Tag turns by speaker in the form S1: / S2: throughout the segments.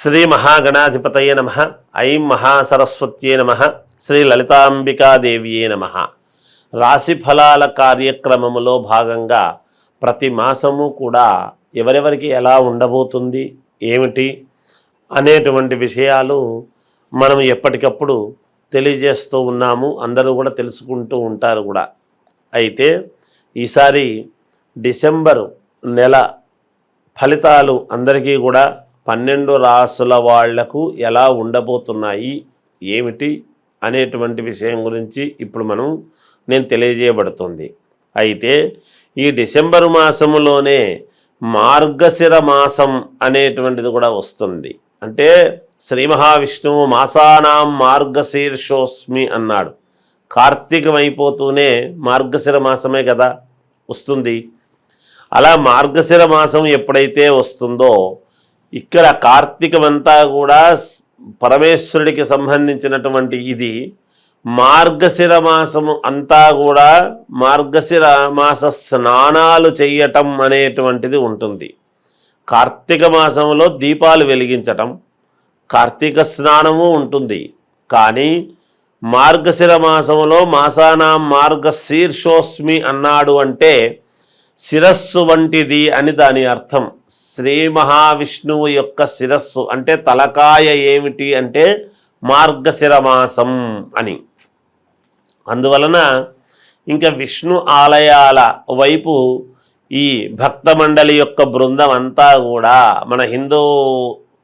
S1: శ్రీ మహాగణాధిపతయే నమః. ఐం మహాసరస్వత్యే నమః. శ్రీ లలితాంబికాదేవియే నమః. రాశి ఫలాల కార్యక్రమములో భాగంగా ప్రతి మాసము కూడా ఎవరెవరికి ఎలా ఉండబోతుంది ఏమిటి అనేటువంటి విషయాలు మనం ఎప్పటికప్పుడు తెలియజేస్తూ ఉన్నాము. అందరూ కూడా తెలుసుకుంటూ ఉంటారు కూడా. అయితే ఈసారి డిసెంబరు నెల ఫలితాలు అందరికీ కూడా 12 రాసుల వాళ్లకు ఎలా ఉండబోతున్నాయి ఏమిటి అనేటువంటి విషయం గురించి ఇప్పుడు నేను తెలియజేయబడుతుంది. అయితే ఈ డిసెంబరు మాసములోనే మార్గశిర మాసం అనేటువంటిది కూడా వస్తుంది. అంటే శ్రీ మహావిష్ణువు మాసానాం మార్గశీర్షోస్మి అన్నాడు. కార్తీకం అయిపోతూనే మార్గశిర మాసమే కదా వస్తుంది. అలా మార్గశిర మాసం ఎప్పుడైతే వస్తుందో ఇక్కడ కార్తీకమంతా కూడా పరమేశ్వరుడికి సంబంధించినటువంటి ఇది. మార్గశిర మాసము అంతా కూడా మార్గశిర మాస స్నానాలు చేయటం అనేటువంటిది ఉంటుంది. కార్తీక మాసంలో దీపాలు వెలిగించటం, కార్తీక స్నానము ఉంటుంది. కానీ మార్గశిర మాసములో మాసానాం మార్గశీర్షోస్మి అన్నాడు అంటే శిరస్సు వంటిది అని దాని అర్థం. శ్రీ మహావిష్ణువు యొక్క శిరస్సు అంటే తలకాయ ఏమిటి అంటే మార్గశిర మాసం అని. అందువలన ఇంకా విష్ణు ఆలయాల వైపు ఈ భక్త మండలి యొక్క బృందం అంతా కూడా మన హిందూ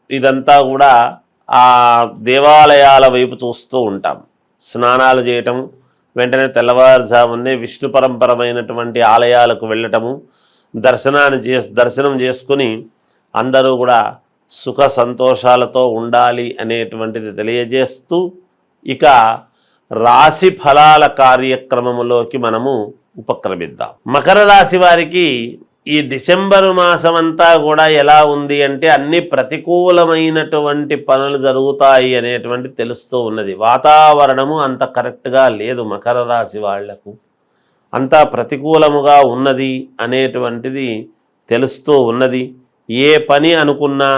S1: ఇదంతా కూడా ఆ దేవాలయాల వైపు చూస్తూ ఉంటాం. స్నానాలు చేయటం, వెంటనే తెల్లవారుజామునే విష్ణు పరంపరమైనటువంటి ఆలయాలకు వెళ్ళటము, దర్శనం చేసుకుని అందరూ కూడా సుఖ సంతోషాలతో ఉండాలి అనేటువంటిది తెలియజేస్తూ ఇక రాశి ఫలాల కార్యక్రమములోకి మనము ఉపక్రమిద్దాం. మకర రాశి వారికి ఈ డిసెంబరు మాసం అంతా కూడా ఎలా ఉంది అంటే అన్ని ప్రతికూలమైనటువంటి పనులు జరుగుతాయి అనేటువంటి తెలుస్తూ ఉన్నది. వాతావరణము అంత కరెక్ట్గా లేదు. మకర రాశి వాళ్లకు అంతా ప్రతికూలముగా ఉన్నది అనేటువంటిది తెలుస్తూ ఉన్నది. ఏ పని అనుకున్నా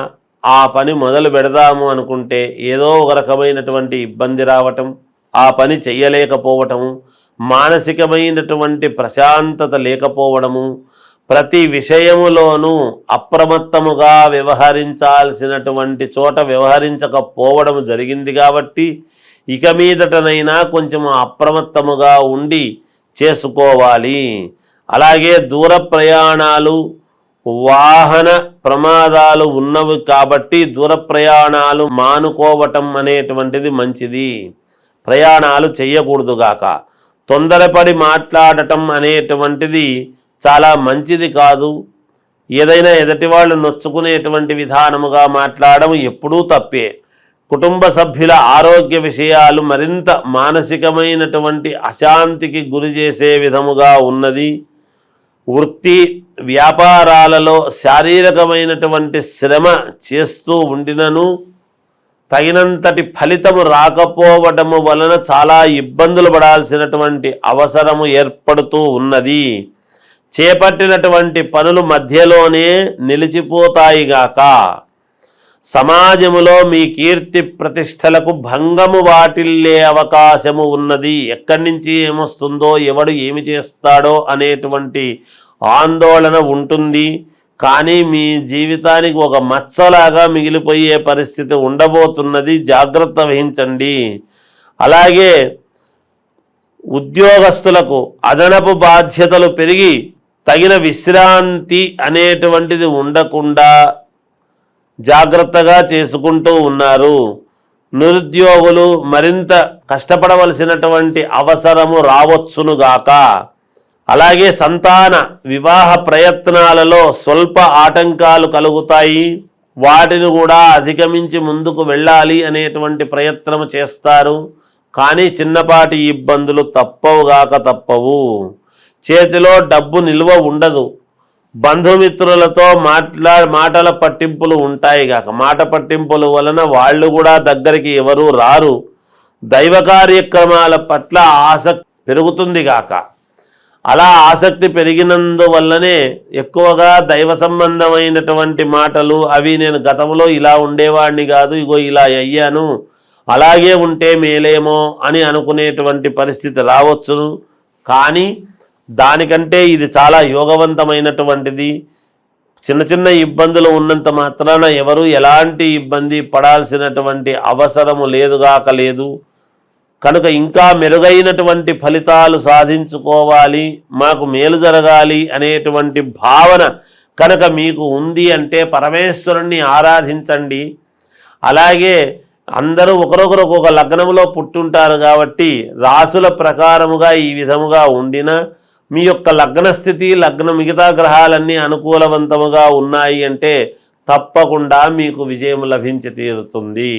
S1: ఆ పని మొదలు పెడదాము అనుకుంటే ఏదో ఒక రకమైనటువంటి ఇబ్బంది రావటం, ఆ పని చెయ్యలేకపోవటము, మానసికమైనటువంటి ప్రశాంతత లేకపోవడము, ప్రతి విషయములోనూ అప్రమత్తముగా వ్యవహరించాల్సినటువంటి చోట వ్యవహరించకపోవడం జరిగింది. కాబట్టి ఇక మీదటనైనా కొంచెం అప్రమత్తముగా ఉండి చేసుకోవాలి. అలాగే దూర ప్రయాణాలు, వాహన ప్రమాదాలు ఉన్నవి కాబట్టి దూర ప్రయాణాలు మానుకోవటం అనేటువంటిది మంచిది. ప్రయాణాలు చేయకూడదుగాక. తొందరపడి మాట్లాడటం అనేటువంటిది చాలా మంచిది కాదు. ఏదైనా ఎదుటి వాళ్ళు నొచ్చుకునేటువంటి విధానముగా మాట్లాడడం ఎప్పుడూ తప్పే. కుటుంబ సభ్యుల ఆరోగ్య విషయాలు మరింత మానసికమైనటువంటి అశాంతికి గురి చేసే విధముగా ఉన్నది. వృత్తి వ్యాపారాలలో శారీరకమైనటువంటి శ్రమ చేస్తూ ఉండినను తగినంతటి ఫలితము రాకపోవటము వలన చాలా ఇబ్బందులు పడాల్సినటువంటి అవసరము ఏర్పడుతూ ఉన్నది. చేపట్టినటువంటి పనులు మధ్యలోనే నిలిచిపోతాయిగాక. సమాజములో మీ కీర్తి ప్రతిష్టలకు భంగము వాటిల్లే అవకాశము ఉన్నది. ఎక్కడి నుంచి ఏమొస్తుందో, ఎవడు ఏమి చేస్తాడో అనేటువంటి ఆందోళన ఉంటుంది. కానీ మీ జీవితానికి ఒక మచ్చలాగా మిగిలిపోయే పరిస్థితి ఉండబోతున్నది. జాగ్రత్త వహించండి. అలాగే ఉద్యోగస్తులకు అదనపు బాధ్యతలు పెరిగి తగిన విశ్రాంతి అనేటువంటిది ఉండకుండా జాగ్రత్తగా చేసుకుంటూ ఉన్నారు. నిరుద్యోగులు మరింత కష్టపడవలసినటువంటి అవసరము రావచ్చునుగాక. అలాగే సంతాన వివాహ ప్రయత్నాలలో స్వల్ప ఆటంకాలు కలుగుతాయి. వాటిని కూడా అధిగమించి ముందుకు వెళ్ళాలి అనేటువంటి ప్రయత్నం చేస్తారు. కానీ చిన్నపాటి ఇబ్బందులు తప్పవు. చేతిలో డబ్బు నిల్వ ఉండదు. బంధుమిత్రులతో మాటల పట్టింపులు ఉంటాయి గాక. మాట పట్టింపుల వలన వాళ్ళు కూడా దగ్గరికి ఎవరూ రారు. దైవ కార్యక్రమాల పట్ల ఆసక్తి పెరుగుతుంది గాక. అలా ఆసక్తి పెరిగినందువల్లనే ఎక్కువగా దైవ సంబంధమైనటువంటి మాటలు అవి నేను గతంలో ఇలా ఉండేవాడిని కాదు, ఇగో ఇలా అయ్యాను, అలాగే ఉంటే మేలేమో అని అనుకునేటువంటి పరిస్థితి రావచ్చును. కానీ దానికంటే ఇది చాలా యోగవంతమైనటువంటిది. చిన్న చిన్న ఇబ్బందులు ఉన్నంత మాత్రాన ఎవరు ఎలాంటి ఇబ్బంది పడాల్సినటువంటి అవసరము లేదు. కనుక ఇంకా మెరుగైనటువంటి ఫలితాలు సాధించుకోవాలి, మాకు మేలు జరగాలి అనేటువంటి భావన కనుక మీకు ఉంది అంటే పరమేశ్వరుణ్ణి ఆరాధించండి. అలాగే అందరూ ఒకరొకరు ఒక లగ్నంలో పుట్టుంటారు కాబట్టి రాసుల ప్రకారముగా ఈ విధముగా ఉండిన మీ యొక్క లగ్నస్థితి మిగతా గ్రహాలన్నీ అనుకూలవంతముగా ఉన్నాయి అంటే తప్పకుండా మీకు విజయం లభించి తీరుతుంది.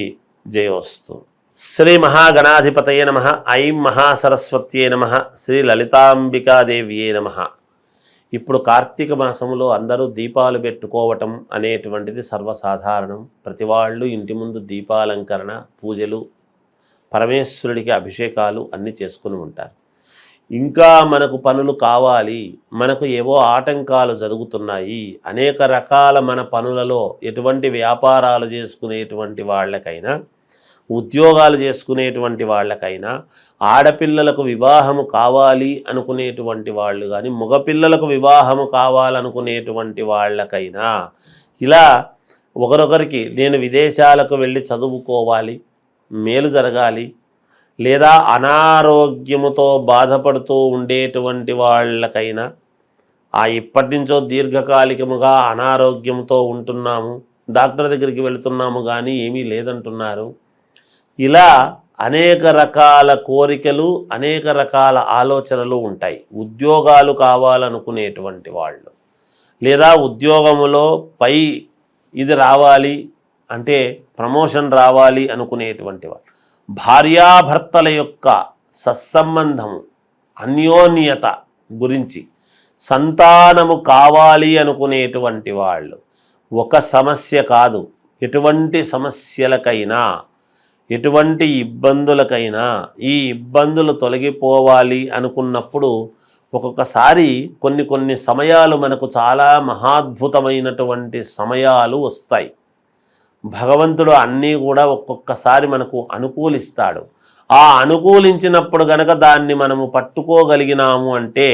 S1: జయోస్తు. శ్రీ మహాగణాధిపతయే నమః. ఐం మహాసరస్వత్యే నమః. శ్రీ లలితాంబికాదేవ్యే నమః. ఇప్పుడు కార్తీక మాసంలో అందరూ దీపాలు పెట్టుకోవటం అనేటువంటిది సర్వసాధారణం. ప్రతి వాళ్ళు ఇంటి ముందు దీపాలంకరణ, పూజలు, పరమేశ్వరుడికి అభిషేకాలు అన్నీ చేసుకుని ఉంటారు. ఇంకా మనకు పనులు కావాలి, మనకు ఏవో ఆటంకాలు జరుగుతున్నాయి, అనేక రకాల మన పనులలో ఎటువంటి వ్యాపారాలు చేసుకునేటువంటి వాళ్ళకైనా, ఉద్యోగాలు చేసుకునేటువంటి వాళ్ళకైనా, ఆడపిల్లలకు వివాహము కావాలి అనుకునేటువంటి వాళ్ళు కానీ, మగపిల్లలకు వివాహము కావాలనుకునేటువంటి వాళ్ళకైనా, ఇలా ఒకరొకరికి నేను విదేశాలకు వెళ్ళి చదువుకోవాలి, మేలు జరగాలి, లేదా అనారోగ్యముతో బాధపడుతూ ఉండేటువంటి వాళ్ళకైనా, ఇప్పటి నుంచో దీర్ఘకాలికముగా అనారోగ్యంతో ఉంటున్నాము, డాక్టర్ దగ్గరికి వెళుతున్నాము కానీ ఏమీ లేదంటున్నారు, ఇలా అనేక రకాల కోరికలు, అనేక రకాల ఆలోచనలు ఉంటాయి. ఉద్యోగాలు కావాలనుకునేటువంటి వాళ్ళు, లేదా ఉద్యోగములో పై ఇది రావాలి అంటే ప్రమోషన్ రావాలి అనుకునేటువంటి వాళ్ళు, భార్యాభర్తల యొక్క సత్సంబంధము, అన్యోన్యత గురించి, సంతానము కావాలి అనుకునేటువంటి వాళ్ళు, ఒక సమస్య కాదు, ఎటువంటి సమస్యలకైనా, ఎటువంటి ఇబ్బందులకైనా ఈ ఇబ్బందులు తొలగిపోవాలి అనుకున్నప్పుడు ఒక్కొక్కసారి కొన్ని సమయాలు మనకు చాలా మహాద్భుతమైనటువంటి సమయాలు వస్తాయి. భగవంతుడు అన్నీ కూడా ఒక్కొక్కసారి మనకు అనుకూలిస్తాడు. ఆ అనుకూలించినప్పుడు గనక దాన్ని మనము పట్టుకోగలిగినాము అంటే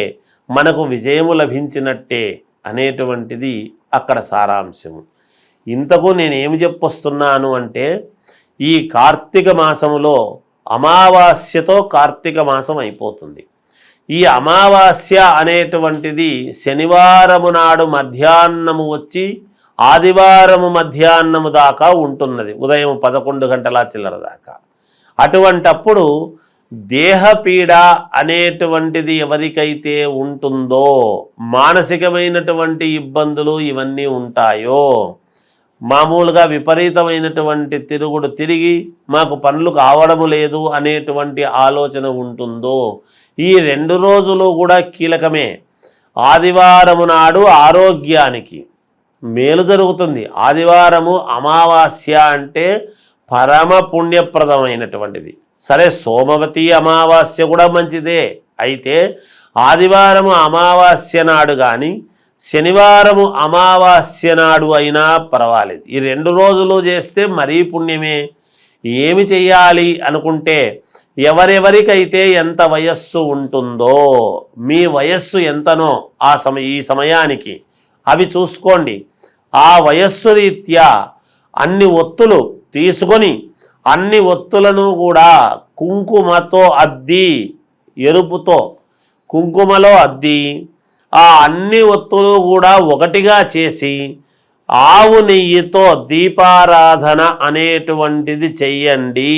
S1: మనకు విజయము లభించినట్టే అనేటువంటిది అక్కడ సారాంశము. ఇంతకు నేనేమి చెప్పొస్తున్నాను అంటే, ఈ కార్తీక మాసములో అమావాస్యతో కార్తీక మాసం అయిపోతుంది. ఈ అమావాస్య అనేటువంటిది శనివారము నాడు మధ్యాహ్నము వచ్చి ఆదివారము మధ్యాహ్నము దాకా ఉంటున్నది, ఉదయం 11 గంటల చిల్లర దాకా. అటువంటప్పుడు దేహపీడ అనేటువంటిది ఎవరికైతే ఉంటుందో, మానసికమైనటువంటి ఇబ్బందులు ఇవన్నీ ఉంటాయో, మామూలుగా విపరీతమైనటువంటి తిరుగుడు తిరిగి మాకు పనులు కావడము లేదు అనేటువంటి ఆలోచన ఉంటుందో, ఈ 2 రోజులు కూడా కీలకమే. ఆదివారము నాడు ఆరోగ్యానికి మేలు జరుగుతుంది. ఆదివారము అమావాస్య అంటే పరమ పుణ్యప్రదమైనటువంటిది. సరే, సోమవతి అమావాస్య కూడా మంచిదే. అయితే ఆదివారము అమావాస్య నాడు కానీ శనివారము అమావాస్య నాడు అయినా పర్వాలేదు. ఈ 2 రోజులు చేస్తే మరీ పుణ్యమే. ఏమి చెయ్యాలి అనుకుంటే, ఎవరెవరికైతే ఎంత వయస్సు ఉంటుందో, మీ వయస్సు ఎంతనో ఈ సమయానికి అవి చూసుకోండి. ఆ వయస్సు రీత్యా అన్ని ఒత్తులు తీసుకొని అన్ని ఒత్తులను కూడా కుంకుమతో అద్ది, ఎరుపుతో కుంకుమలో అద్ది, ఆ అన్ని ఒత్తులు కూడా ఒకటిగా చేసి ఆవు నెయ్యితో దీపారాధన అనేటువంటిది చెయ్యండి.